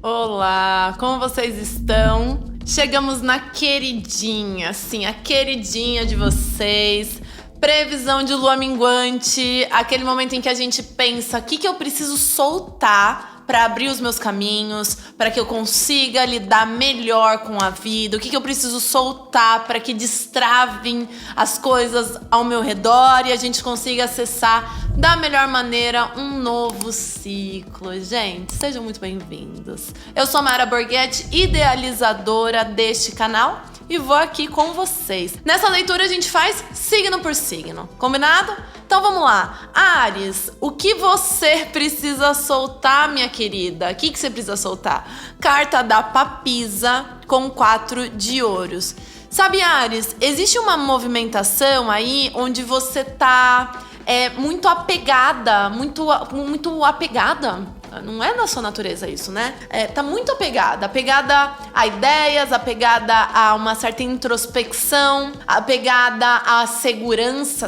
Olá, como vocês estão? Chegamos na queridinha, sim, a queridinha de vocês. Previsão de lua minguante, aquele momento em que a gente pensa o que eu preciso soltar para abrir os meus caminhos, para que eu consiga lidar melhor com a vida, o que eu preciso soltar para que destravem as coisas ao meu redor e a gente consiga acessar da melhor maneira um novo ciclo. Gente, sejam muito bem-vindos. Eu sou a Mara Borghetti, idealizadora deste canal, e vou aqui com vocês. Nessa leitura a gente faz signo por signo, combinado? Então vamos lá. Áries, o que você precisa soltar, minha querida? O que você precisa soltar? Carta da papisa com 4 de ouros. Sabe, Áries, existe uma movimentação aí onde você tá muito apegada, muito apegada. Não é da sua natureza isso, né? Tá muito apegada a ideias, apegada a uma certa introspecção, apegada à segurança,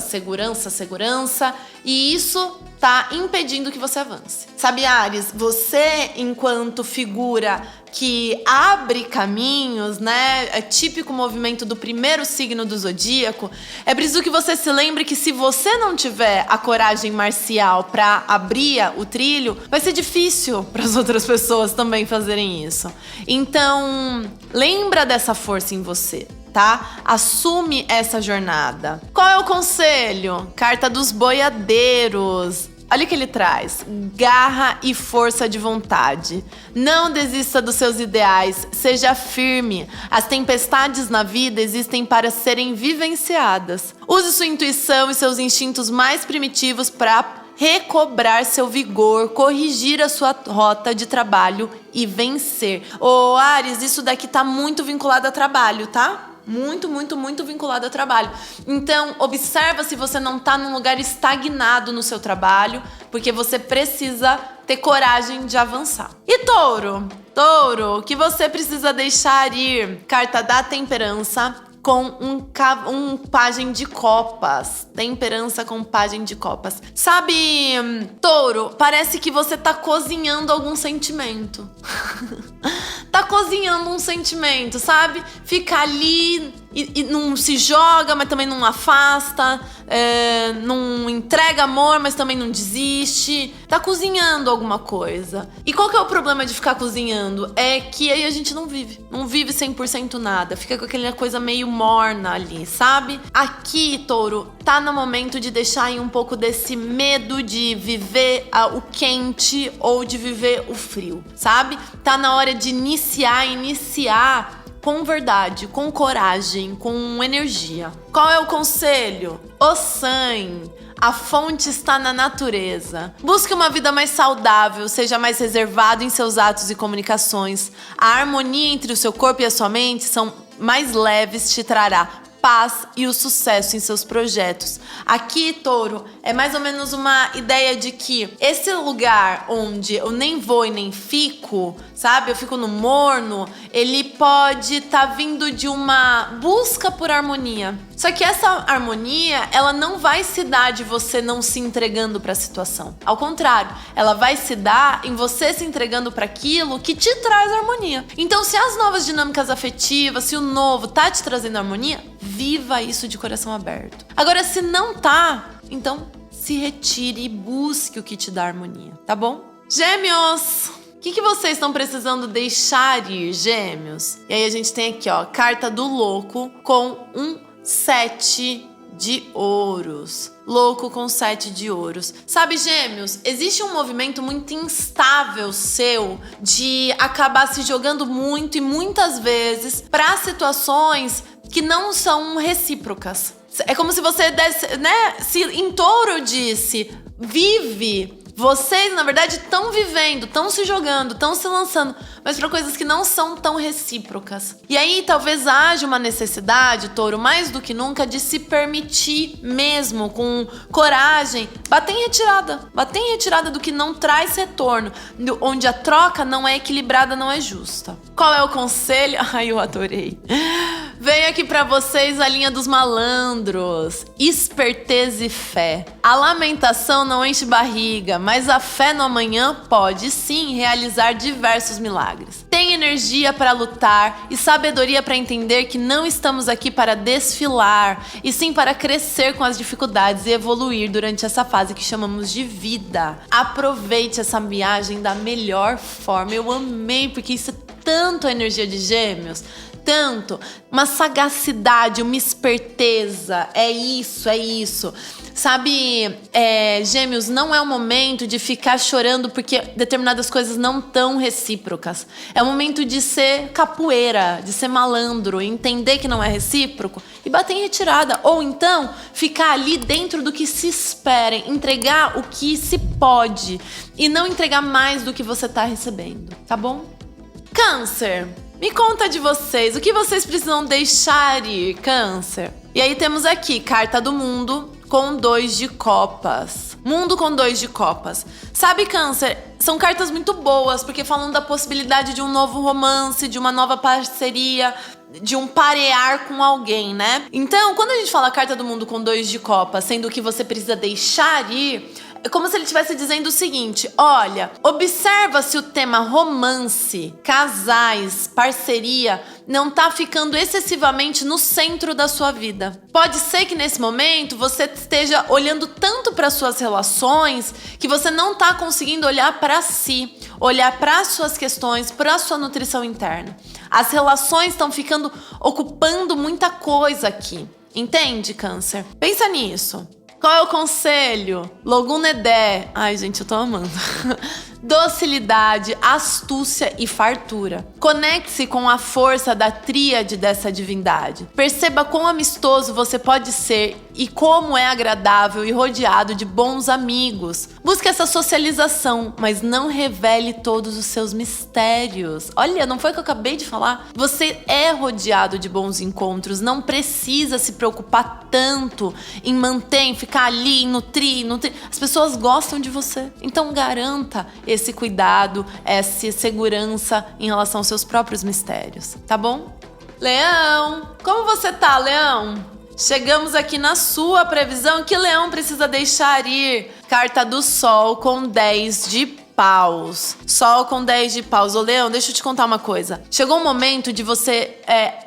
e isso tá impedindo que você avance. Sabe, Áries, você, enquanto figura que abre caminhos, né? É típico movimento do primeiro signo do zodíaco. É preciso que você se lembre que se você não tiver a coragem marcial para abrir o trilho, vai ser difícil para as outras pessoas também fazerem isso. Então, lembra dessa força em você, tá? Assume essa jornada. Qual é o conselho? Carta dos boiadeiros. Olha o que ele traz: garra e força de vontade. Não desista dos seus ideais, seja firme. As tempestades na vida existem para serem vivenciadas. Use sua intuição e seus instintos mais primitivos para recobrar seu vigor, corrigir a sua rota de trabalho e vencer. Ô, Áries, isso daqui tá muito vinculado a trabalho, tá? Muito vinculado ao trabalho. Então, observa se você não tá num lugar estagnado no seu trabalho, porque você precisa ter coragem de avançar. E Touro, o que você precisa deixar ir? Carta da temperança com um pajem de copas. Temperança com pajem de copas. Sabe, Touro, parece que você tá cozinhando algum sentimento. Tá cozinhando um sentimento, sabe? Fica ali e não se joga, mas também não afasta. Não entrega amor, mas também não desiste. Tá cozinhando alguma coisa. E qual que é o problema de ficar cozinhando? É que aí a gente não vive. Não vive 100% nada. Fica com aquela coisa meio morna ali, sabe? Aqui, Touro, tá no momento de deixar aí um pouco desse medo de viver o quente ou de viver o frio, sabe? Tá na hora de iniciar com verdade, com coragem, com energia. Qual é o conselho? O sangue. A fonte está na natureza. Busque uma vida mais saudável, seja mais reservado em seus atos e comunicações. A harmonia entre o seu corpo e a sua mente são mais leves, te trará paz e o sucesso em seus projetos. Aqui, Touro, é mais ou menos uma ideia de que esse lugar onde eu nem vou e nem fico, sabe? Eu fico no morno, ele pode estar vindo de uma busca por harmonia. Só que essa harmonia, ela não vai se dar de você não se entregando para a situação. Ao contrário, ela vai se dar em você se entregando para aquilo que te traz harmonia. Então, se as novas dinâmicas afetivas, se o novo tá te trazendo harmonia, viva isso de coração aberto. Agora, se não tá, então se retire e busque o que te dá harmonia, tá bom? Gêmeos! O que vocês estão precisando deixar ir, Gêmeos? E aí a gente tem aqui, ó, carta do louco com um 7 de ouros. Louco com 7 de ouros. Sabe, Gêmeos, existe um movimento muito instável seu de acabar se jogando muito e muitas vezes para situações que não são recíprocas. É como se você desse, né? Se em Touro disse, vive. Vocês, na verdade, estão vivendo, estão se jogando, estão se lançando, mas para coisas que não são tão recíprocas. E aí talvez haja uma necessidade, Touro, mais do que nunca, de se permitir mesmo, com coragem, bater em retirada do que não traz retorno, onde a troca não é equilibrada, não é justa. Qual é o conselho? Ai, eu adorei. Venho aqui pra vocês a linha dos malandros. Esperteza e fé. A lamentação não enche barriga, mas a fé no amanhã pode sim realizar diversos milagres. Tem energia para lutar e sabedoria para entender que não estamos aqui para desfilar, e sim para crescer com as dificuldades e evoluir durante essa fase que chamamos de vida. Aproveite essa viagem da melhor forma. Eu amei, porque isso é tanto a energia de Gêmeos. Tanto, uma sagacidade, uma esperteza, é isso. Sabe, Gêmeos, não é o momento de ficar chorando porque determinadas coisas não estão recíprocas. É o momento de ser capoeira, de ser malandro, entender que não é recíproco e bater em retirada. Ou então, ficar ali dentro do que se espera, entregar o que se pode e não entregar mais do que você está recebendo, tá bom? Câncer. Me conta de vocês, o que vocês precisam deixar ir, Câncer? E aí temos aqui, carta do mundo com 2 de copas. Mundo com 2 de copas. Sabe, Câncer, são cartas muito boas, porque falam da possibilidade de um novo romance, de uma nova parceria, de um parear com alguém, né? Então, quando a gente fala carta do mundo com 2 de copas, sendo que você precisa deixar ir, é como se ele estivesse dizendo o seguinte: olha, observa se o tema romance, casais, parceria não tá ficando excessivamente no centro da sua vida. Pode ser que nesse momento você esteja olhando tanto para suas relações que você não tá conseguindo olhar para si, olhar para as suas questões, para a sua nutrição interna. As relações estão ficando ocupando muita coisa aqui. Entende, Câncer? Pensa nisso. Qual é o conselho? Logunedé. Ai, gente, eu tô amando. Docilidade, astúcia e fartura. Conecte-se com a força da tríade dessa divindade. Perceba quão amistoso você pode ser e como é agradável e rodeado de bons amigos. Busque essa socialização, mas não revele todos os seus mistérios. Olha, não foi o que eu acabei de falar? Você é rodeado de bons encontros, não precisa se preocupar tanto em manter, em ficar ali, em nutrir. As pessoas gostam de você, então garanta esse cuidado, essa segurança em relação aos seus próprios mistérios, tá bom? Leão, como você tá, Leão? Chegamos aqui na sua previsão que Leão precisa deixar ir. Carta do Sol com 10 de paus. Sol com 10 de paus. Ô, Leão, deixa eu te contar uma coisa. Chegou um momento de você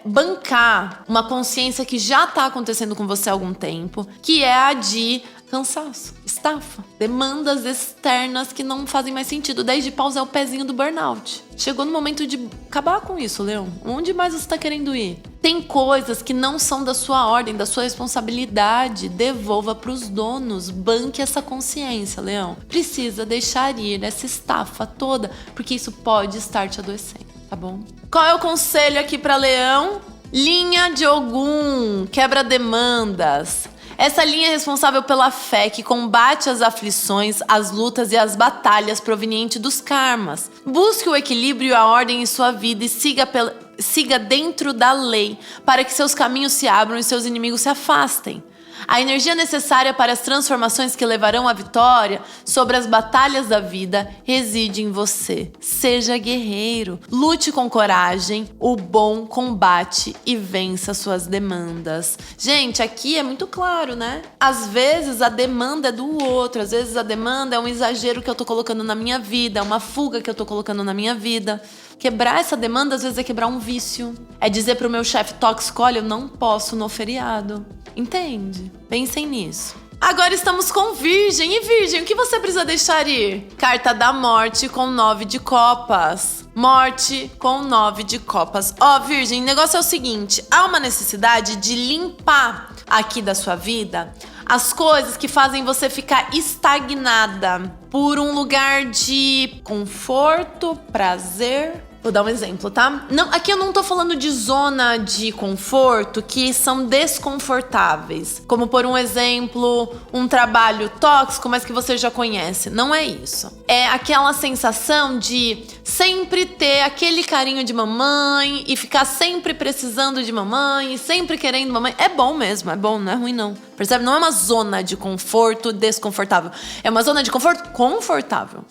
bancar uma consciência que já tá acontecendo com você há algum tempo, que é a de cansaço, estafa, demandas externas que não fazem mais sentido. 10 de paus é o pezinho do burnout. Chegou no momento de acabar com isso, Leão. Onde mais você tá querendo ir? Tem coisas que não são da sua ordem, da sua responsabilidade. Devolva pros donos. Banque essa consciência, Leão. Precisa deixar ir essa estafa toda, porque isso pode estar te adoecendo, tá bom? Qual é o conselho aqui pra Leão? Linha de Ogum, quebra demandas. Essa linha é responsável pela fé que combate as aflições, as lutas e as batalhas provenientes dos karmas. Busque o equilíbrio e a ordem em sua vida e siga dentro da lei, para que seus caminhos se abram e seus inimigos se afastem. A energia necessária para as transformações que levarão à vitória sobre as batalhas da vida reside em você. Seja guerreiro, lute com coragem, o bom combate e vença suas demandas. Gente, aqui é muito claro, né? Às vezes a demanda é do outro, às vezes a demanda é um exagero que eu tô colocando na minha vida, é uma fuga que eu tô colocando na minha vida. Quebrar essa demanda às vezes é quebrar um vício. É dizer pro meu chefe tóxico: olha, eu não posso no feriado. Entende? Pensem nisso. Agora estamos com Virgem. E Virgem, o que você precisa deixar ir? Carta da Morte com 9 de copas. Morte com 9 de copas. Ó, Virgem, o negócio é o seguinte: há uma necessidade de limpar aqui da sua vida as coisas que fazem você ficar estagnada por um lugar de conforto, prazer. Vou dar um exemplo, tá? Não, aqui eu não tô falando de zona de conforto que são desconfortáveis. Como, por um exemplo, um trabalho tóxico, mas que você já conhece. Não é isso. É aquela sensação de sempre ter aquele carinho de mamãe e ficar sempre precisando de mamãe e sempre querendo mamãe. É bom mesmo, é bom, não é ruim não. Percebe? Não é uma zona de conforto desconfortável. É uma zona de conforto confortável.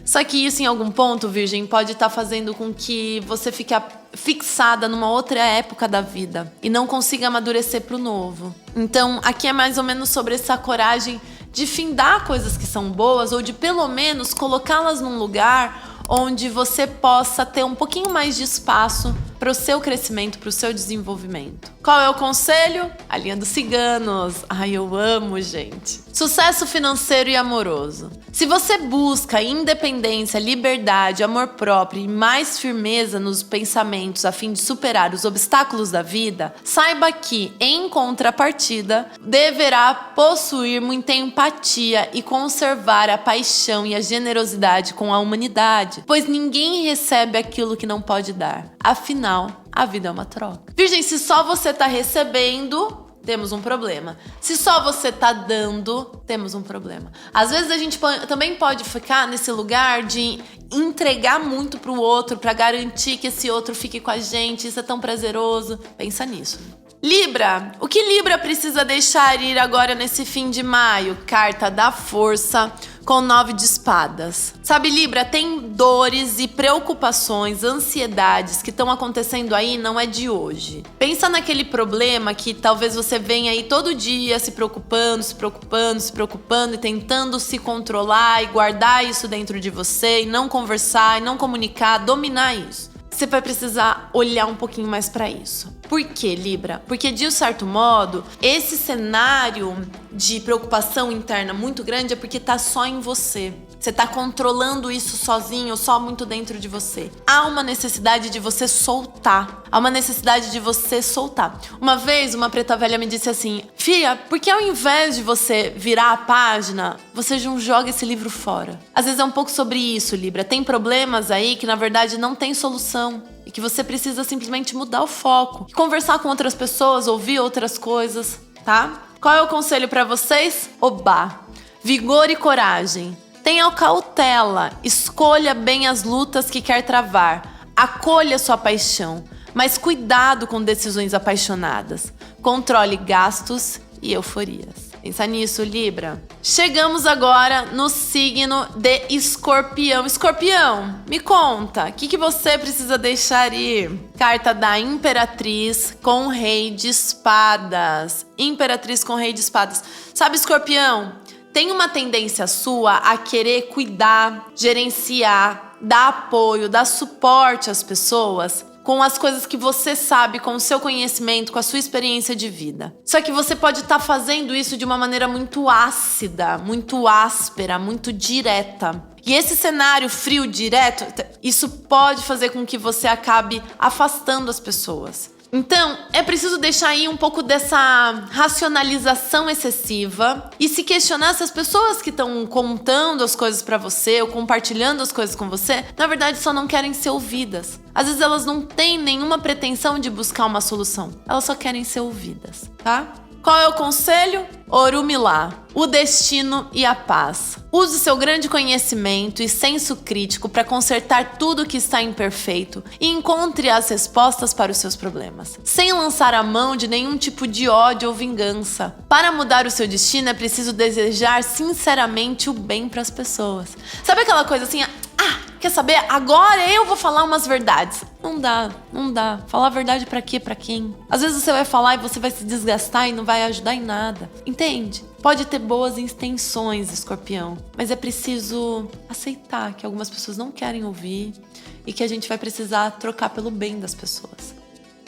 Só que isso, em algum ponto, Virgem, pode estar fazendo com que você fique fixada numa outra época da vida e não consiga amadurecer pro novo. Então, aqui é mais ou menos sobre essa coragem de findar coisas que são boas ou de pelo menos colocá-las num lugar onde você possa ter um pouquinho mais de espaço para o seu crescimento, para o seu desenvolvimento. Qual é o conselho? A linha dos ciganos. Ai, eu amo, gente. Sucesso financeiro e amoroso. Se você busca independência, liberdade, amor próprio e mais firmeza nos pensamentos a fim de superar os obstáculos da vida, saiba que, em contrapartida, deverá possuir muita empatia e conservar a paixão e a generosidade com a humanidade, pois ninguém recebe aquilo que não pode dar. Afinal, a vida é uma troca. Virgem, se só você tá recebendo, temos um problema. Se só você tá dando, temos um problema. Às vezes a gente também pode ficar nesse lugar de entregar muito pro outro pra garantir que esse outro fique com a gente. Isso é tão prazeroso. Pensa nisso. Libra, o que Libra precisa deixar ir agora nesse fim de maio? Carta da força com 9 de espadas. Sabe, Libra, tem dores e preocupações, ansiedades que estão acontecendo aí, não é de hoje. Pensa naquele problema que talvez você venha aí todo dia se preocupando e tentando se controlar e guardar isso dentro de você e não conversar e não comunicar, dominar isso. Você vai precisar olhar um pouquinho mais para isso. Por quê, Libra? Porque, de um certo modo, esse cenário de preocupação interna muito grande é porque tá só em você. Você tá controlando isso sozinho, só muito dentro de você. Há uma necessidade de você soltar. Há uma necessidade de você soltar. Uma vez, uma preta velha me disse assim: Fia, por que ao invés de você virar a página, você não joga esse livro fora? Às vezes é um pouco sobre isso, Libra. Tem problemas aí que, na verdade, não tem solução. E que você precisa simplesmente mudar o foco. Conversar com outras pessoas, ouvir outras coisas, tá? Qual é o conselho pra vocês? Oba! Vigor e coragem. Tenha cautela. Escolha bem as lutas que quer travar. Acolha sua paixão. Mas cuidado com decisões apaixonadas. Controle gastos e euforias. Pensa nisso, Libra. Chegamos agora no signo de Escorpião. Escorpião, me conta, o que você precisa deixar ir? Carta da Imperatriz com Rei de Espadas. Imperatriz com Rei de Espadas. Sabe, Escorpião, tem uma tendência sua a querer cuidar, gerenciar, dar apoio, dar suporte às pessoas com as coisas que você sabe, com o seu conhecimento, com a sua experiência de vida. Só que você pode estar fazendo isso de uma maneira muito ácida, muito áspera, muito direta. E esse cenário frio, direto, isso pode fazer com que você acabe afastando as pessoas. Então, é preciso deixar aí um pouco dessa racionalização excessiva e se questionar se as pessoas que estão contando as coisas pra você ou compartilhando as coisas com você, na verdade só não querem ser ouvidas. Às vezes elas não têm nenhuma pretensão de buscar uma solução, elas só querem ser ouvidas, tá? Qual é o conselho? Orumilá, o destino e a paz. Use seu grande conhecimento e senso crítico para consertar tudo que está imperfeito e encontre as respostas para os seus problemas, sem lançar a mão de nenhum tipo de ódio ou vingança. Para mudar o seu destino é preciso desejar sinceramente o bem para as pessoas. Sabe aquela coisa assim, quer saber? Agora eu vou falar umas verdades. Não dá. Falar a verdade pra quê? Pra quem? Às vezes você vai falar e você vai se desgastar e não vai ajudar em nada. Entende? Pode ter boas intenções, Escorpião, mas é preciso aceitar que algumas pessoas não querem ouvir e que a gente vai precisar trocar pelo bem das pessoas,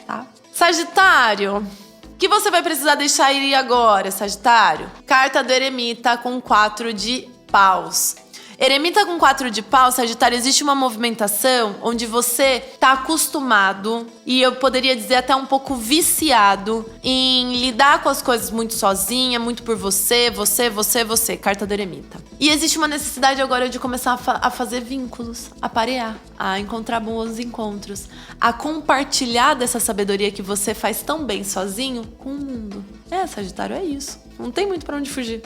tá? Sagitário, o que você vai precisar deixar ir agora, Sagitário? Carta do Eremita com 4 de paus. Eremita com 4 de pau, Sagitário, existe uma movimentação onde você tá acostumado, e eu poderia dizer até um pouco viciado, em lidar com as coisas muito sozinha, muito por você, carta do Eremita. E existe uma necessidade agora de começar a fazer vínculos, a parear, a encontrar bons encontros, a compartilhar dessa sabedoria que você faz tão bem sozinho com o mundo. Sagitário, é isso. Não tem muito pra onde fugir.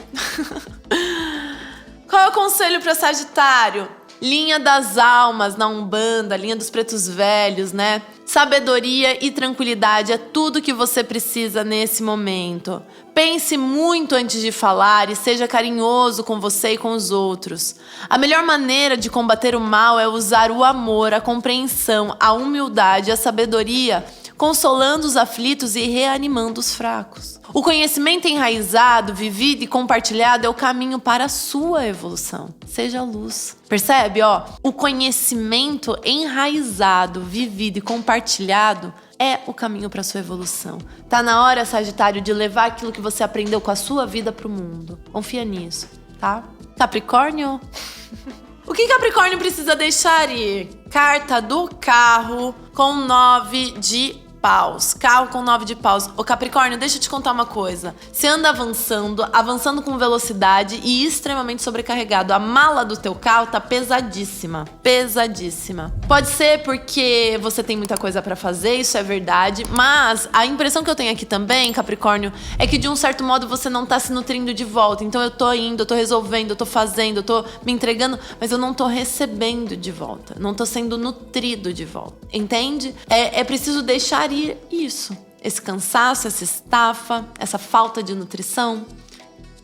Qual é o conselho para Sagitário? Linha das almas na Umbanda, linha dos pretos velhos, né? Sabedoria e tranquilidade é tudo que você precisa nesse momento. Pense muito antes de falar e seja carinhoso com você e com os outros. A melhor maneira de combater o mal é usar o amor, a compreensão, a humildade, a sabedoria consolando os aflitos e reanimando os fracos. O conhecimento enraizado, vivido e compartilhado é o caminho para a sua evolução. Seja luz. Percebe, ó? O conhecimento enraizado, vivido e compartilhado é o caminho para a sua evolução. Tá na hora, Sagitário, de levar aquilo que você aprendeu com a sua vida pro mundo. Confia nisso, tá? Capricórnio? O que Capricórnio precisa deixar ir? Carta do carro com 9 de paus. Carro com 9 de paus. Ô Capricórnio, deixa eu te contar uma coisa. Você anda avançando com velocidade e extremamente sobrecarregado. A mala do teu carro tá pesadíssima. Pesadíssima. Pode ser porque você tem muita coisa pra fazer, isso é verdade. Mas a impressão que eu tenho aqui também, Capricórnio, é que de um certo modo você não tá se nutrindo de volta. Então eu tô indo, eu tô resolvendo, eu tô fazendo, eu tô me entregando, mas eu não tô recebendo de volta. Não tô sendo nutrido de volta. Entende? É preciso deixar isso, esse cansaço, essa estafa, essa falta de nutrição,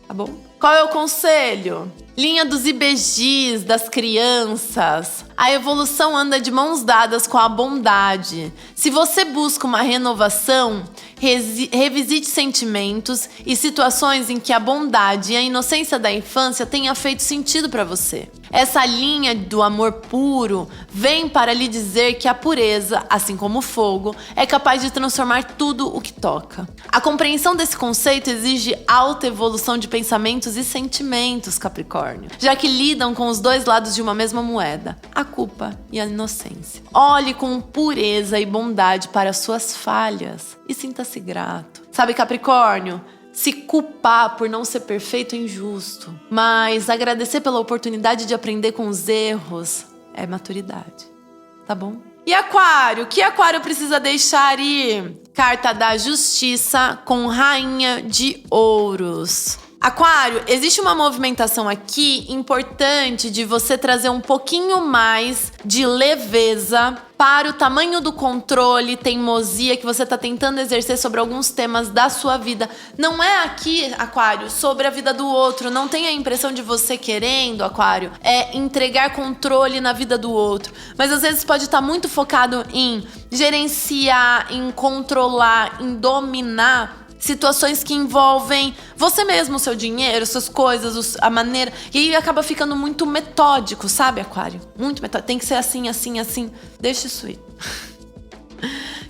tá bom? Qual é o conselho? Linha dos IBGs, das crianças. A evolução anda de mãos dadas com a bondade. Se você busca uma renovação, revisite sentimentos e situações em que a bondade e a inocência da infância tenha feito sentido para você. Essa linha do amor puro vem para lhe dizer que a pureza, assim como o fogo, é capaz de transformar tudo o que toca. A compreensão desse conceito exige alta evolução de pensamentos e sentimentos, Capricórnio, já que lidam com os dois lados de uma mesma moeda, a culpa e a inocência. Olhe com pureza e bondade para suas falhas e sinta-se grato. Sabe, Capricórnio? Se culpar por não ser perfeito é injusto, mas agradecer pela oportunidade de aprender com os erros é maturidade, tá bom? E Aquário? O que Aquário precisa deixar ir? Carta da Justiça com Rainha de Ouros. Aquário, existe uma movimentação aqui importante de você trazer um pouquinho mais de leveza para o tamanho do controle, teimosia que você está tentando exercer sobre alguns temas da sua vida. Não é aqui, Aquário, sobre a vida do outro. Não tenha a impressão de você querendo, Aquário, entregar controle na vida do outro. Mas às vezes pode estar muito focado em gerenciar, em controlar, em dominar situações que envolvem você mesmo, o seu dinheiro, suas coisas, a maneira. E aí acaba ficando muito metódico, sabe, Aquário? Muito metódico. Tem que ser assim, assim, assim. Deixa isso ir.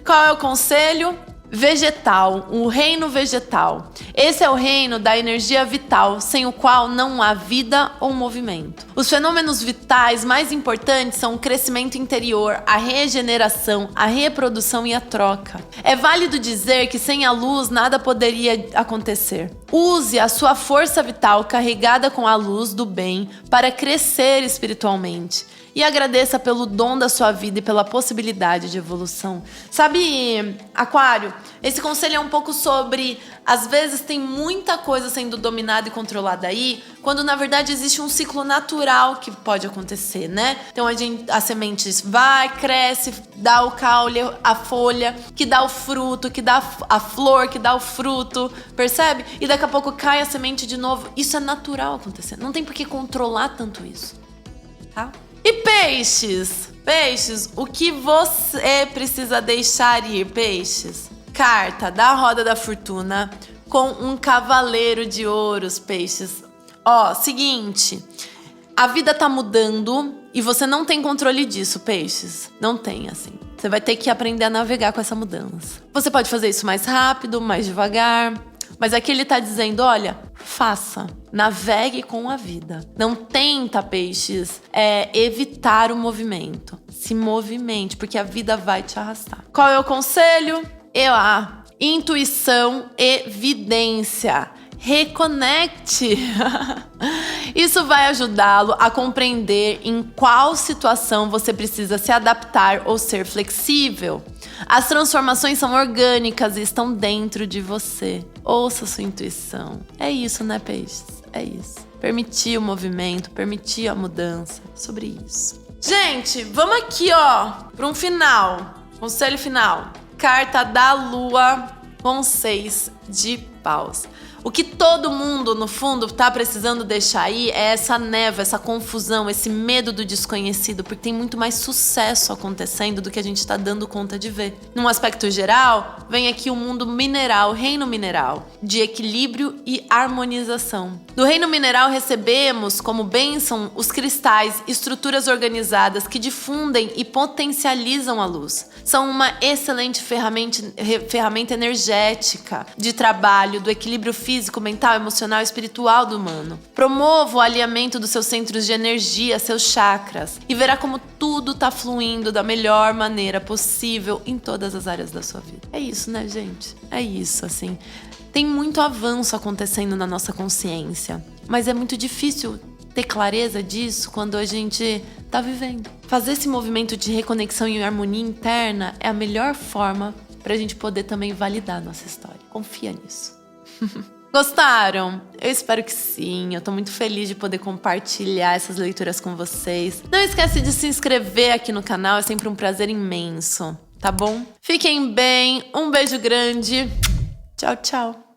Qual é o conselho? Vegetal, o reino vegetal. Esse é o reino da energia vital, sem o qual não há vida ou movimento. Os fenômenos vitais mais importantes são o crescimento interior, a regeneração, a reprodução e a troca. É válido dizer que sem a luz nada poderia acontecer. Use a sua força vital carregada com a luz do bem para crescer espiritualmente. E agradeça pelo dom da sua vida e pela possibilidade de evolução. Sabe, Aquário, esse conselho é um pouco sobre, às vezes tem muita coisa sendo dominada e controlada aí, quando na verdade existe um ciclo natural que pode acontecer, né? Então a semente vai, cresce, dá o caule, a folha, que dá o fruto, que dá a flor, que dá o fruto, percebe? E daqui a pouco cai a semente de novo. Isso é natural acontecer, não tem por que controlar tanto isso, tá? E peixes? Peixes, o que você precisa deixar ir, peixes? Carta da Roda da Fortuna com um cavaleiro de ouros, peixes. Ó, seguinte, a vida tá mudando e você não tem controle disso, peixes. Não tem, assim. Você vai ter que aprender a navegar com essa mudança. Você pode fazer isso mais rápido, mais devagar. Mas aqui ele tá dizendo, olha, faça, navegue com a vida. Não tenta, peixes, evitar o movimento. Se movimente, porque a vida vai te arrastar. Qual é o conselho? Intuição, evidência. Reconecte. Isso vai ajudá-lo a compreender em qual situação você precisa se adaptar ou ser flexível. As transformações são orgânicas e estão dentro de você. Ouça sua intuição. É isso, né, peixes? É isso. Permitir o movimento, permitir a mudança. Sobre isso. Gente, vamos aqui, ó, para um final. Conselho final. Carta da Lua com 6 de paus. O que todo mundo, no fundo, tá precisando deixar aí é essa névoa, essa confusão, esse medo do desconhecido, porque tem muito mais sucesso acontecendo do que a gente tá dando conta de ver. Num aspecto geral, vem aqui o mundo mineral, o reino mineral, de equilíbrio e harmonização. Do reino mineral recebemos como bênção os cristais, estruturas organizadas que difundem e potencializam a luz. São uma excelente ferramenta energética de trabalho, do equilíbrio físico, mental, emocional e espiritual do humano. Promova o alinhamento dos seus centros de energia, seus chakras, e verá como tudo tá fluindo da melhor maneira possível em todas as áreas da sua vida. É isso, né, gente? É isso, assim. Tem muito avanço acontecendo na nossa consciência, mas é muito difícil ter clareza disso quando a gente tá vivendo. Fazer esse movimento de reconexão e harmonia interna é a melhor forma pra gente poder também validar a nossa história. Confia nisso. Gostaram? Eu espero que sim. Eu tô muito feliz de poder compartilhar essas leituras com vocês. Não esquece de se inscrever aqui no canal, é sempre um prazer imenso, tá bom? Fiquem bem, um beijo grande. Tchau, tchau.